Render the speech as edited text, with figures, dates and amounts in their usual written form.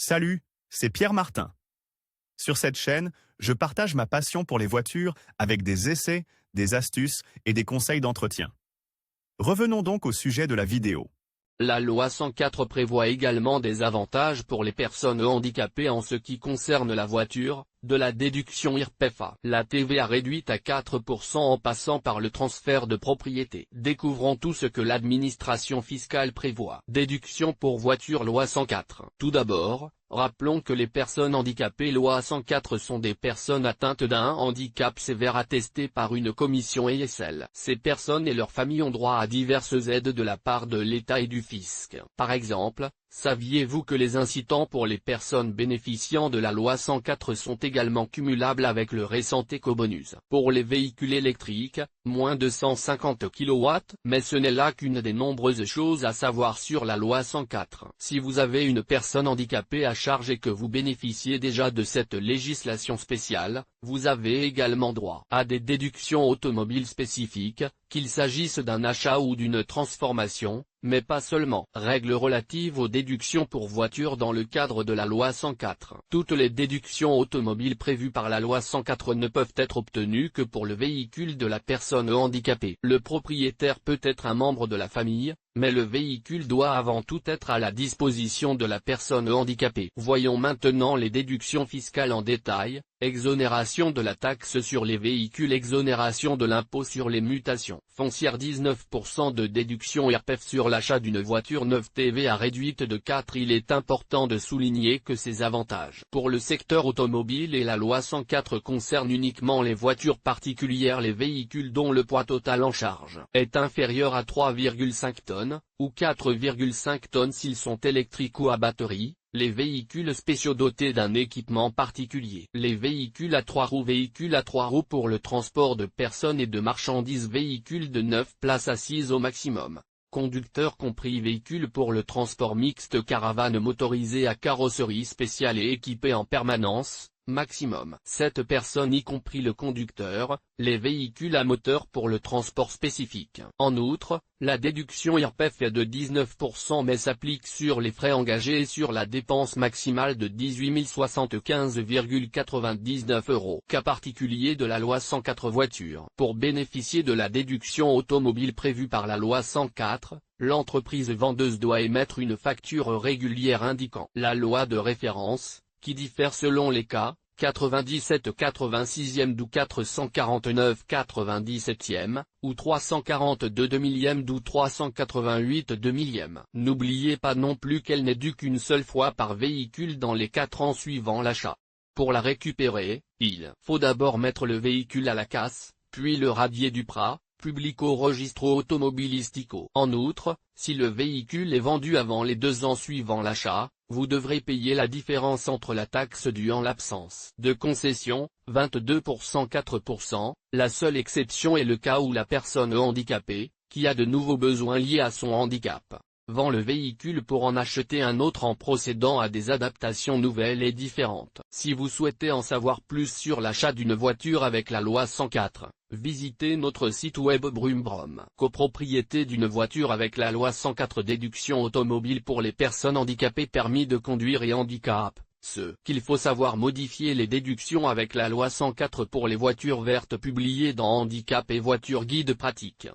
Salut, c'est Pierre Martin. Sur cette chaîne, je partage ma passion pour les voitures avec des essais, des astuces et des conseils d'entretien. Revenons donc au sujet de la vidéo. La loi 104 prévoit également des avantages pour les personnes handicapées en ce qui concerne la voiture, de la déduction IRPEFA. La TVA réduite à 4% en passant par le transfert de propriété. Découvrons tout ce que l'administration fiscale prévoit. Déduction pour voiture loi 104. Tout d'abord, rappelons que les personnes handicapées loi 104 sont des personnes atteintes d'un handicap sévère attesté par une commission ESL. Ces personnes et leurs familles ont droit à diverses aides de la part de l'État et du fisc. Par exemple, saviez-vous que les incitants pour les personnes bénéficiant de la loi 104 sont également cumulables avec le récent éco-bonus pour les véhicules électriques, moins de 150 kW? Mais ce n'est là qu'une des nombreuses choses à savoir sur la loi 104. Si vous avez une personne handicapée à charge et que vous bénéficiez déjà de cette législation spéciale, vous avez également droit à des déductions automobiles spécifiques, qu'il s'agisse d'un achat ou d'une transformation, mais pas seulement. Règles relatives aux déductions pour voitures dans le cadre de la loi 104. Toutes les déductions automobiles prévues par la loi 104 ne peuvent être obtenues que pour le véhicule de la personne handicapée. Le propriétaire peut être un membre de la famille, mais le véhicule doit avant tout être à la disposition de la personne handicapée. Voyons maintenant les déductions fiscales en détail. Exonération de la taxe sur les véhicules, exonération de l'impôt sur les mutations foncières, 19% de déduction IRPEF sur l'achat d'une voiture neuve, TVA réduite de 4. Il est important de souligner que ces avantages pour le secteur automobile et la loi 104 concernent uniquement les voitures particulières, les véhicules dont le poids total en charge est inférieur à 3,5 tonnes, ou 4,5 tonnes s'ils sont électriques ou à batterie, les véhicules spéciaux dotés d'un équipement particulier, les véhicules à 3 roues, véhicules à 3 roues pour le transport de personnes et de marchandises, véhicules de 9 places assises au maximum, conducteurs compris, véhicules pour le transport mixte, caravane motorisée à carrosserie spéciale et équipée en permanence, maximum 7 personnes y compris le conducteur, les véhicules à moteur pour le transport spécifique. En outre, la déduction IRPEF est de 19% mais s'applique sur les frais engagés et sur la dépense maximale de 18 075,99 €. Cas particulier de la loi 104 voitures. Pour bénéficier de la déduction automobile prévue par la loi 104, l'entreprise vendeuse doit émettre une facture régulière indiquant la loi de référence, qui diffère selon les cas, 97 86e d'où 449 97e, ou 342 2000e d'où 388 2000e. N'oubliez pas non plus qu'elle n'est due qu'une seule fois par véhicule dans les 4 ans suivant l'achat. Pour la récupérer, il faut d'abord mettre le véhicule à la casse, puis le radier du PRA, Publico Registro Automobilistico. En outre, si le véhicule est vendu avant les 2 ans suivant l'achat, vous devrez payer la différence entre la taxe due en l'absence de concession, 22% 4%, la seule exception est le cas où la personne handicapée, qui a de nouveaux besoins liés à son handicap, vend le véhicule pour en acheter un autre en procédant à des adaptations nouvelles et différentes. Si vous souhaitez en savoir plus sur l'achat d'une voiture avec la loi 104, visitez notre site web Brumbrum. Copropriété d'une voiture avec la loi 104, déduction automobile pour les personnes handicapées, permis de conduire et handicap. Ce qu'il faut savoir: modifier les déductions avec la loi 104 pour les voitures vertes, publiées dans Handicap et Voiture Guide pratique.